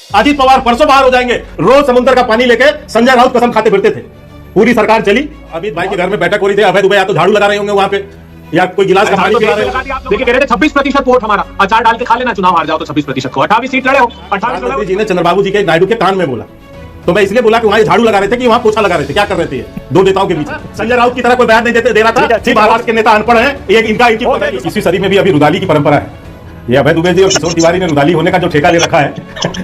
अजीत पवार परसों बाहर हो जाएंगे। रोज समुद्र का पानी लेके संजय राउत कसम खाते फिरते थे। पूरी सरकार चली, अमित भाई के घर में बैठक हो रही थी, अभय दुबे या तो झाड़ू लगा रहे होंगे वहां पे या कोई गिलास का पानी पिला रहे हो। देखिए कह रहे थे 26% वोट हमारा, अचार डाल के खा लेना, चुनाव हार जाओ तो 26% को 28 सीट लड़े हो। 28 जी ने चंद्रबाबू जी के नायडू के कान में बोला, तो मैं इसलिए बोला कि वहां झाड़ू लगा रहे थे कि वहां पोछा लगा रहे थे। क्या कर रहे थे दो नेताओं के बीच? संजय राउत की तरह कोई बयान नहीं दे रहा था। महाराष्ट्र के नेता अनपढ़ है, एक इनका इसी सदी में भी अभी रुदाली की परंपरा है। ये अभय दुबे जी और किशोर तिवारी ने रुदाली होने का जो ठेका ले रखा है,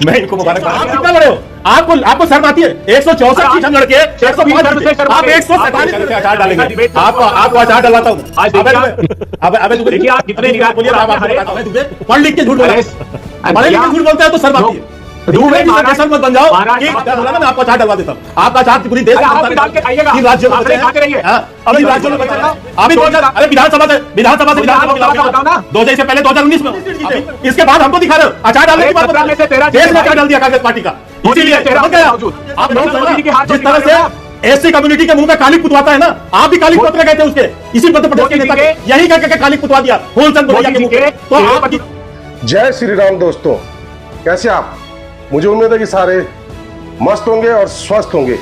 मैं इनको मुबारक। आप कितना लड़े हो? आपको शर्म आती है? 164 सीट हम लड़के 120 आप 147 अचार डालेंगे। आपको अचार डलवाता हूँ। अभय दुबे देखिए आप कितने पढ़ लिख के झूठ बोल रहे हैं, पढ़े लिख के झूठ बोलते हैं तो शर्म आती है। मत बन जाओ, मैं आपको चार्ट डलवा देता हूँ। आपका चार्ट पूरी देश राज्यों में अरे विधानसभा से विधानसभा दो से पहले 2019 में, इसके बाद हमको दिखा रहे हो अचार डालने की बात। देश में अचार डाल दिया कांग्रेस पार्टी का, इसीलिए आप जिस तरह से एससी कम्युनिटी के मुंह में कालिक पुतवाता है ना, आप भी कालिक पुतरे गए थे उसके, इसी मध्य प्रदेश के नेता के यही करके कालिक पुतवा दिया होलचंद भैया के मुंह पे। तो आप जय श्री राम दोस्तों, कैसे आप? मुझे उम्मीद है कि सारे मस्त होंगे और स्वस्थ होंगे।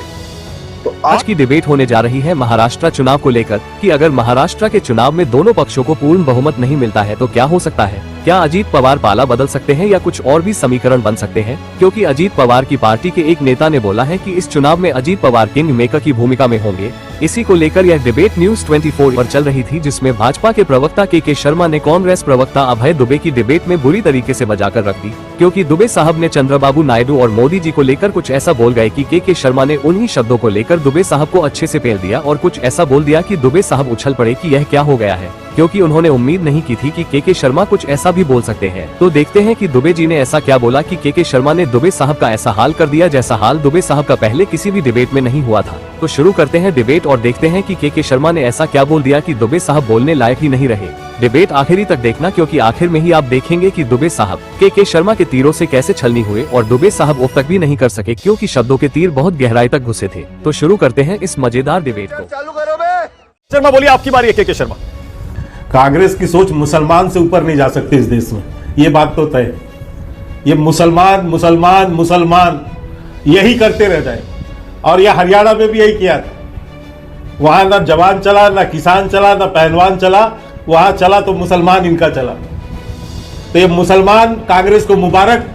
तो आज की डिबेट होने जा रही है महाराष्ट्र चुनाव को लेकर कि अगर महाराष्ट्र के चुनाव में दोनों पक्षों को पूर्ण बहुमत नहीं मिलता है तो क्या हो सकता है। क्या अजीत पवार पाला बदल सकते हैं या कुछ और भी समीकरण बन सकते हैं? क्योंकि अजीत पवार की पार्टी के एक नेता ने बोला है कि इस चुनाव में अजीत पवार किंग मेकर की भूमिका में होंगे। इसी को लेकर यह डिबेट न्यूज 24 पर चल रही थी, जिसमें भाजपा के प्रवक्ता के शर्मा ने कांग्रेस प्रवक्ता अभय दुबे की डिबेट में बुरी तरीके से बजाकर रख दी, क्योंकि दुबे साहब ने चंद्रबाबू नायडू और मोदी जी को लेकर कुछ ऐसा बोल गए कि के शर्मा ने उन्हीं शब्दों को लेकर दुबे साहब को अच्छे से पेल दिया और कुछ ऐसा बोल दिया कि दुबे साहब उछल पड़े कि यह क्या हो गया है, क्योंकि उन्होंने उम्मीद नहीं की थी कि के शर्मा कुछ ऐसा भी बोल सकते हैं। तो देखते हैं कि दुबे जी ने ऐसा क्या बोला कि के शर्मा ने दुबे साहब का ऐसा हाल कर दिया जैसा हाल दुबे साहब का पहले किसी भी डिबेट में नहीं हुआ था। तो शुरू करते हैं डिबेट और देखते हैं कि के शर्मा ने ऐसा क्या बोल दिया कि दुबे साहब बोलने लायक ही नहीं रहे। डिबेट आखिरी तक देखना, क्योंकि आखिर में ही आप देखेंगे कि दुबे साहब के शर्मा के तीरों से कैसे छलनी हुए और दुबे साहब उफ तक भी नहीं कर सके, क्योंकि शब्दों के तीर बहुत गहराई तक घुसे थे। तो शुरू करते हैं इस मजेदार डिबेट को। चालू करो बे। शर्मा बोलिए, आपकी बारी है। के शर्मा, कांग्रेस की सोच मुसलमान से ऊपर नहीं जा सकती इस देश में, ये बात तो तय। ये मुसलमान मुसलमान मुसलमान यही करते रह जाए, और यह हरियाणा में भी यही किया था। वहां ना जवान चला, ना किसान चला, ना पहलवान चला, वहां चला तो मुसलमान इनका चला। तो ये मुसलमान कांग्रेस को मुबारक।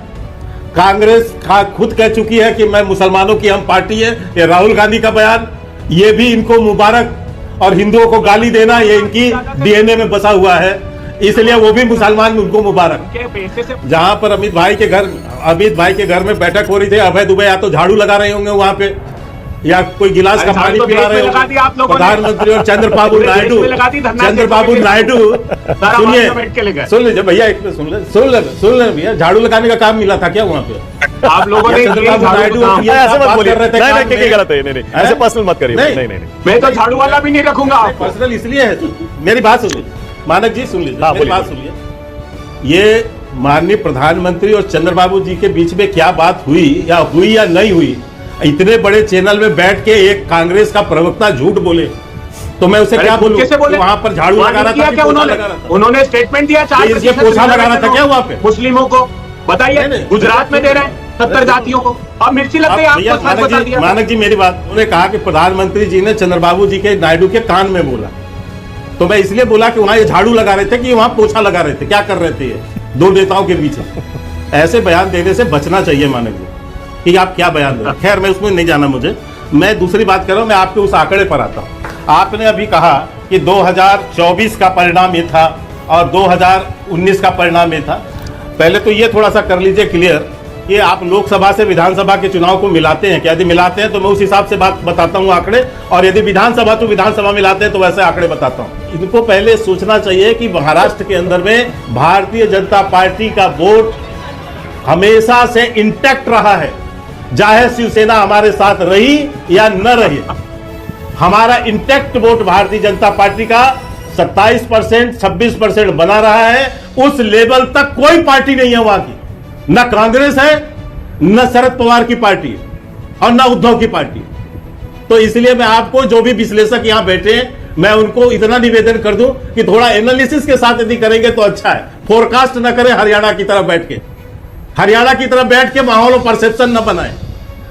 कांग्रेस खुद कह चुकी है कि मैं मुसलमानों की हम पार्टी है। ये राहुल गांधी का बयान, ये भी इनको मुबारक। और हिंदुओं को गाली देना ये इनकी डीएनए में बसा हुआ है, इसलिए वो भी मुसलमान, उनको मुबारक। जहां पर अमित भाई के घर में बैठक हो रही थी, अभय दुबे या तो झाड़ू लगा रहे होंगे वहां पे या कोई गिलास का पानी पिला रहे हो। प्रधानमंत्री और चंद्रबाबू नायडू सुन लीजिए भैया, एक सुन ले भैया, झाड़ू लगाने का काम मिला था क्या वहाँ पे? आप लोगों ने चंद्रबाबू नायडू ऐसे मत बोलिए, नहीं गलत है, नहीं ऐसे पर्सनल मत करिए। नहीं मैं तो झाड़ू वाला भी नहीं रखूंगा। पर्सनल इसलिए है, मेरी बात सुन लीजिए मानक जी, सुन लीजिए मेरी बात सुनिए। ये माननीय प्रधानमंत्री और चंद्रबाबू जी के बीच में क्या बात हुई या नहीं हुई, इतने बड़े चैनल में बैठ के एक कांग्रेस का प्रवक्ता झूठ बोले तो मैं उसे क्या बोलूं? वहां पर झाड़ू लगा रहा था कि उन्होंने स्टेटमेंट दिया 4% पोछा लगा रहा था क्या वहां पे? मुस्लिमों को बताइए, गुजरात में दे रहे हैं 70 जातियों को, अब मिर्ची लग गई। मानक जी मेरी बात, उन्होंने कहा कि प्रधानमंत्री जी ने चंद्रबाबू जी के नायडू के कान में बोला, तो मैं इसलिए बोला कि वहां ये झाड़ू लगा रहे थे कि वहां पोछा लगा रहे थे। क्या कर रहे थे ये दो नेताओं के बीच? ऐसे बयान देने से बचना चाहिए मानक जी कि आप क्या बयान दे। खैर मैं उसमें नहीं जाना, मुझे मैं दूसरी बात कर रहा हूं। मैं आपके उस आंकड़े पर आता हूं। आपने अभी कहा कि 2024 का परिणाम ये था और 2019 का परिणाम ये था। पहले तो ये थोड़ा सा कर लीजिए क्लियर कि आप लोकसभा से विधानसभा के चुनाव को मिलाते हैं क्या? यदि मिलाते हैं तो मैं उस हिसाब से बात बताता हूं आंकड़े, और यदि विधानसभा तो विधानसभा मिलाते हैं तो वैसे आंकड़े बताता हूं। इनको पहले सोचना चाहिए कि महाराष्ट्र के अंदर में भारतीय जनता पार्टी का वोट हमेशा से इंटैक्ट रहा है, चाहे शिवसेना हमारे साथ रही या न रही। हमारा intact vote Bharatiya Janata party का 27%, 26% बना रहा है। उस लेवल तक कोई पार्टी नहीं है वहां की, न कांग्रेस है, न शरद पवार की पार्टी है और न उद्धव की पार्टी है। तो इसलिए मैं आपको, जो भी विश्लेषक यहां बैठे हैं, मैं उनको इतना निवेदन कर दूं कि थोड़ा एनालिसिस के साथ यदि करेंगे तो अच्छा है, फोरकास्ट न करें हरियाणा की तरफ बैठ के। हरियाणा की तरफ बैठ के माहौल और परसेप्शन न बनाए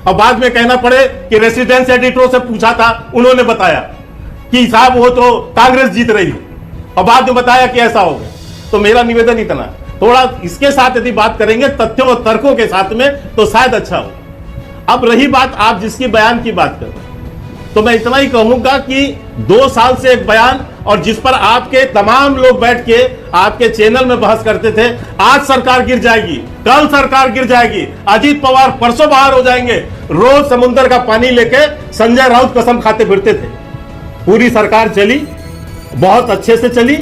और बाद में कहना पड़े कि रेसिडेंस एडिटरों से पूछा था, उन्होंने बताया कि साहब वो तो कांग्रेस जीत रही और बाद में बताया कि ऐसा हो गया। तो मेरा निवेदन इतना, थोड़ा इसके साथ यदि बात करेंगे तथ्यों और तर्कों के साथ में तो शायद अच्छा हो। अब रही बात आप जिसकी बयान की बात कर रहे हैं, तो मैं इतना ही कहूंगा कि 2 साल से एक बयान और जिस पर आपके तमाम लोग बैठ के आपके चैनल में बहस करते थे, आज सरकार गिर जाएगी, कल सरकार गिर जाएगी, अजीत पवार परसों बाहर हो जाएंगे, रोज समुद्र का पानी लेके संजय राउत कसम खाते फिरते थे। पूरी सरकार चली, बहुत अच्छे से चली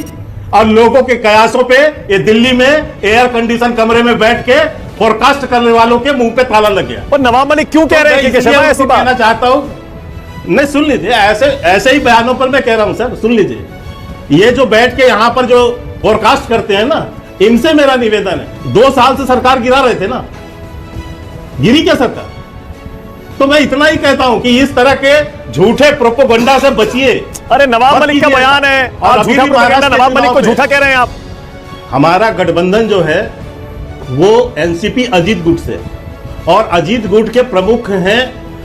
और लोगों के कयासों पे ये दिल्ली में एयर कंडीशन कमरे में बैठ के फोरकास्ट करने वालों के मुंह पे ताला लग गया। और नवाब मलिक क्यों कह रहे हैं कि शर्मा ऐसी बात? कहना चाहता हूं, नहीं सुन लीजिए, ऐसे ही बयानों पर मैं कह रहा हूं सर, सुन लीजिए। ये जो बैठ के यहां पर जो फोरकास्ट करते हैं ना, इनसे मेरा निवेदन है, 2 साल से सरकार गिरा रहे थे ना, गिरी क्या सरकार? तो मैं इतना ही कहता हूं कि इस तरह के झूठे प्रोपोगंडा से बचिए। अरे नवाब मलिक का बयान है और झूठा प्रोपेगेंडा, नवाब मलिक को झूठा कह रहे हैं आप। हमारा गठबंधन जो है वो एनसीपी अजीत गुट से, और अजीत गुट के प्रमुख हैं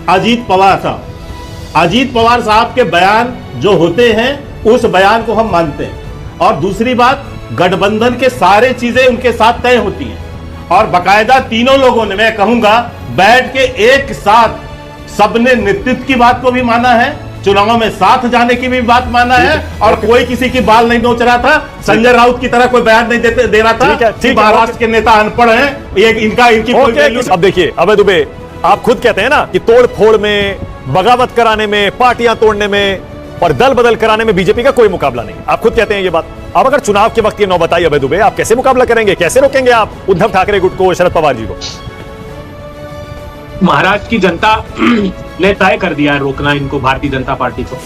अजीत पवार साहब। अजीत पवार साहब के बयान जो होते हैं उस बयान को हम मानते हैं। और दूसरी बात, गठबंधन के सारे चीजें उनके साथ तय होती हैं और बकायदा तीनों लोगों ने, मैं कहूंगा, बैठ के एक साथ सबने नेतृत्व की बात को भी माना है, चुनाव में साथ जाने की भी बात माना है, और कोई किसी की बाल नहीं नोच रहा था, संजय राउत की तरह कोई बयान नहीं दे रहा था कि महाराष्ट्र के नेता अनपढ़ हैं, ये इनकी कोई वैल्यू। अब देखिए अभय दुबे, आप खुद कहते हैं ना कि तोड़ फोड़ में, बगावत कराने में, पार्टियां तोड़ने में और दल बदल कराने में बीजेपी का कोई मुकाबला नहीं। आप खुद कहते हैं ये बात। अब अगर चुनाव के वक्त ये नौबत आई अभय दुबे, आप कैसे मुकाबला करेंगे, कैसे रोकेंगे आप उद्धव ठाकरे गुट को, शरद पवार जी को? महाराष्ट्र की जनता ने तय कर दिया है रोकना इनको, भारतीय जनता पार्टी को।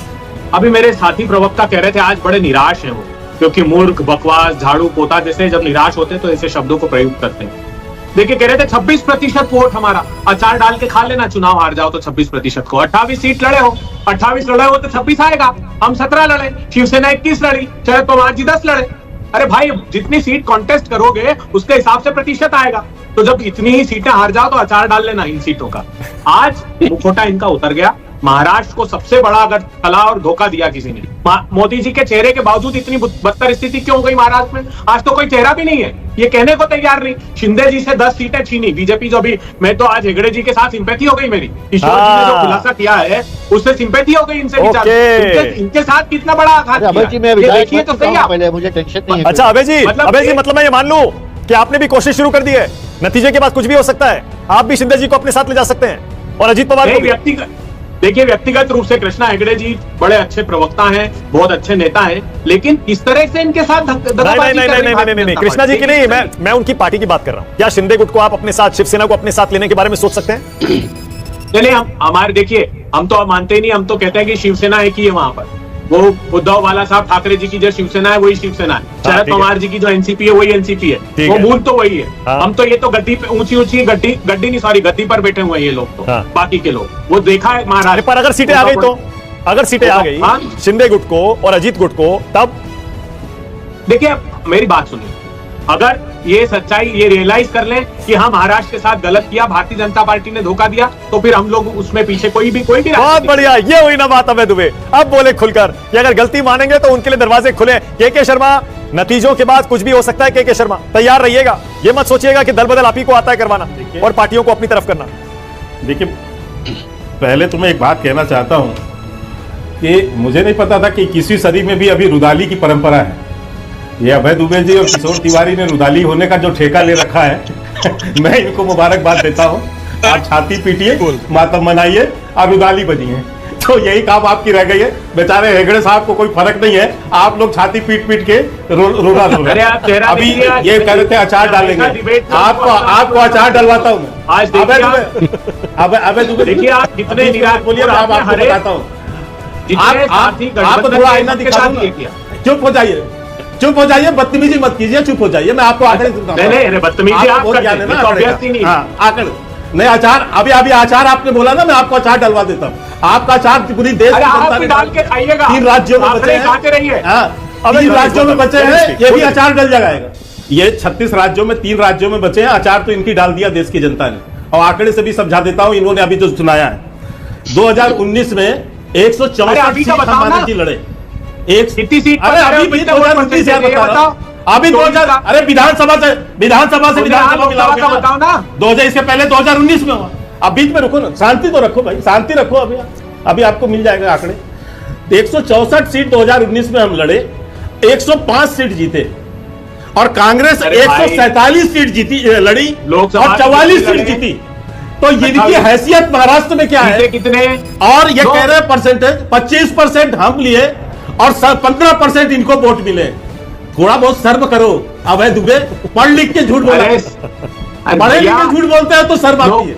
अभी मेरे साथी प्रवक्ता कह रहे थे आज बड़े निराश हैं वो, क्योंकि मूर्ख, बकवास, झाड़ू पोता जैसे जब निराश होते तो ऐसे शब्दों को प्रयोग करते हैं। देखिए कह रहे थे 26% वोट हमारा, अचार डाल के खा लेना, चुनाव हार जाओ तो 26% को। 28 सीट लड़े हो, 28 लड़े हो तो 26 आएगा। हम 17 लड़े, शिवसेना 21 लड़ी, शरद पवार जी 10 लड़े। अरे भाई जितनी सीट कॉन्टेस्ट करोगे उसके हिसाब से प्रतिशत आएगा। तो जब इतनी ही सीटें हार जाओ तो अचार डाल लेना इन सीटों का। आज मुखौटा इनका उतर गया। महाराष्ट्र को सबसे बड़ा अगर छला और धोखा दिया किसी ने, मोदी जी के चेहरे के बावजूद इतनी बदतर स्थिति क्यों हो गई महाराष्ट्र में? आज तो कोई चेहरा भी नहीं है, ये कहने को तैयार नहीं। शिंदे जी से 10 सीटें छीनी बीजेपी, जो भी, मैं तो आज हेगड़े जी के साथ सिंपैथी हो गई मेरी। किशोर जी ने जो खुलासा किया है उससे सिंपैथी हो गई इनसे। इनके साथ कितना बड़ा आघात किया, देखिए तो सही। पहले मुझे टेंशन नहीं है। अच्छा अभय जी, मतलब मैं ये मान लूं कि आपने भी कोशिश शुरू कर दी है, नतीजे के बाद कुछ भी हो सकता है, आप भी शिंदे जी को अपने साथ ले जा सकते हैं और अजीत पवार को भी। देखिए व्यक्तिगत रूप से कृष्णा हेगड़े जी बड़े अच्छे प्रवक्ता हैं, बहुत अच्छे नेता हैं, लेकिन इस तरह से इनके साथ नहीं, कृष्णा जी की नहीं, मैं उनकी पार्टी की बात कर रहा हूं। क्या शिंदे गुट को आप अपने साथ, शिवसेना को अपने साथ लेने के बारे में सोच सकते हैं? नहीं, हम हमारे, देखिए हम तो मानते ही नहीं, हम तो कहते हैं कि शिवसेना एक ही है वहां पर। वो उद्धव वाला साहब ठाकरे जी की जो शिवसेना है वही शिवसेना है, शरद पवार जी की जो एनसीपी है वही एनसीपी है, वो मूल तो वही है। हम तो ये तो गद्दी पे ऊंची गद्दी पर बैठे हुए हैं ये लोग, तो बाकी के लोग वो देखा है महाराष्ट्र पर। अगर सीटें आ गई तो, अगर सीटें आ गई शिंदे गुट को और अजीत गुट को, तब देखिए मेरी बात सुनिए, अगर ये सच्चाई ये रियलाइज कर लें कि हाँ महाराष्ट्र के साथ गलत किया, भारतीय जनता पार्टी ने धोखा दिया, तो फिर हम लोग उसमें पीछे कोई भी बहुत बढ़िया, ये हुई ना बात अभय दुबे। अब बोले खुलकर कि अगर गलती मानेंगे तो उनके लिए दरवाजे खुले। के शर्मा, नतीजों के बाद कुछ भी हो सकता है। के शर्मा तैयार रहिएगा, ये मत सोचिएगा कि दल बदल आप ही को आता है करवाना और पार्टियों को अपनी तरफ करना। देखिए पहले तो मैं एक बात कहना चाहता हूं कि मुझे नहीं पता था कि 21वीं सदी में भी अभी रुदाली की परंपरा है। ये अभय दुबे जी और किशोर तिवारी ने रुदाली होने का जो ठेका ले रखा है मैं इनको मुबारकबाद देता हूँ। आप छाती पीटिए, मातम मनाइए और रुदाली बजिए, तो यही काम आपकी रह गई है। बेचारे हेगड़े साहब को कोई फर्क नहीं है, आप लोग छाती पीट पीट के रोना रो रहे हैं। अभी ये कह रहे थे अचार डालेंगे, आपको अचार डलवाता हूँ मैं। आज अभय दुबे देखिए आप कितने निराश, बोलिए, मैं आपको बताता हूँ। आप थोड़ा आईना दिखा दूंगा, चुप हो जाइए, चुप हो जाइए, बदतमीजी मत कीजिए, चुप हो जाइए। मैं आपको आंकड़े बदतमीजी आप करते हैं, तो अभ्यर्थी नहीं। आंकड़े नहीं, अचार अभी अचार आपने बोला ना, मैं आपको अचार डलवा देता हूँ। आपका अचार पूरी देश में डाल के खाइएगा। 3 राज्यों में बचे हैं, 3 राज्यों में बचे हैं, ये भी अचार डल जाएगा। ये 36 राज्यों में 3 राज्यों में बचे हैं, अचार तो इनकी डाल दिया देश की जनता ने। और आंकड़े से भी समझा देता हूं, इन्होंने अभी जो सुनाया है 2019 में 164 सीट हनुमान जी लड़े। कितनी सीट अरे अभी भी 2019 यार बताओ, अभी 2000 अरे विधानसभा से विधानसभा मिलाओगे बताओ ना। 2000 इसके पहले 2019 में हुआ। अब बीच में रुको ना, शांति तो रखो भाई, शांति रखो। अभी आपको मिल जाएगा आंकड़े। 164 सीट 2019 में हम लड़े, 105 सीट जीते। और कांग्रेस 147 सीट जीती लड़ी और 44 सीट जीती। तो इनकी हैसियत महाराष्ट्र में क्या है? कितने? और ये कह रहे हैं परसेंटेज 25% हम लिए और 15% इनको वोट मिले। थोड़ा बहुत सर्व करो। अभय दुबे पढ़ लिख के झूठ बोला, पढ़े लिख के झूठ बोलते हैं तो शर्म आती है।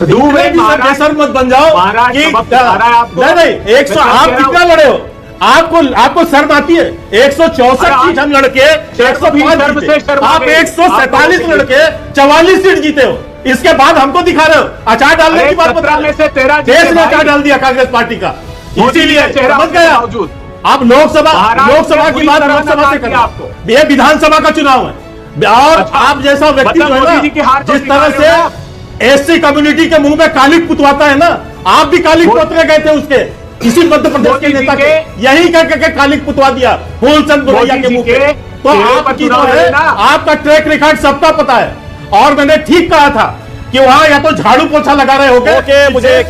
बेशर्म मत बन जाओ कि नहीं 100 आप कितना लड़े हो, आपको शर्म आती है? 164 सीट हम लड़के 105 जीते, आप 147 लड़के 44 सीट जीते हो। इसके बाद हमको दिखा रहे हो अचार डालने की बात बता रहे हो। देश ने अचार डाल दिया कांग्रेस पार्टी का, इसीलिए समझ गया। आप लोकसभा की बात लोकसभा से करें, ये विधानसभा का चुनाव है। और आप जैसा व्यक्ति जो है ना, जिस तरह से एससी कम्युनिटी के मुंह में कालिक पुतवाता है ना, आप भी कालिक पोतने गए थे उसके, इसी मध्य प्रदेश के नेता के यही करके कालिक पुतवा दिया फूलचंद बुरैया के मुंह पे। तो आपकी जो है आपका ट्रैक रिकॉर्ड सबका पता है। और मैंने ठीक कहा था कि वहां या तो झाड़ू पोछा लगा रहे हो, मुझे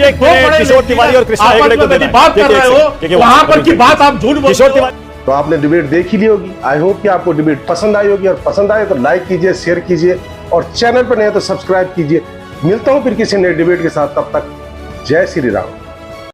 किशोर तिवारी और कृष्णा हेगड़े को बात कर रहे हो, वहां पर की बात आप झूठ बोलते हो। तो आपने डिबेट देख ही ली होगी। आई होप कि आपको डिबेट पसंद आई होगी, और पसंद आए तो लाइक कीजिए, शेयर कीजिए, और चैनल पर नए तो सब्सक्राइब कीजिए। मिलता हूं फिर किसी नए डिबेट के साथ, तब तक जय श्री राम।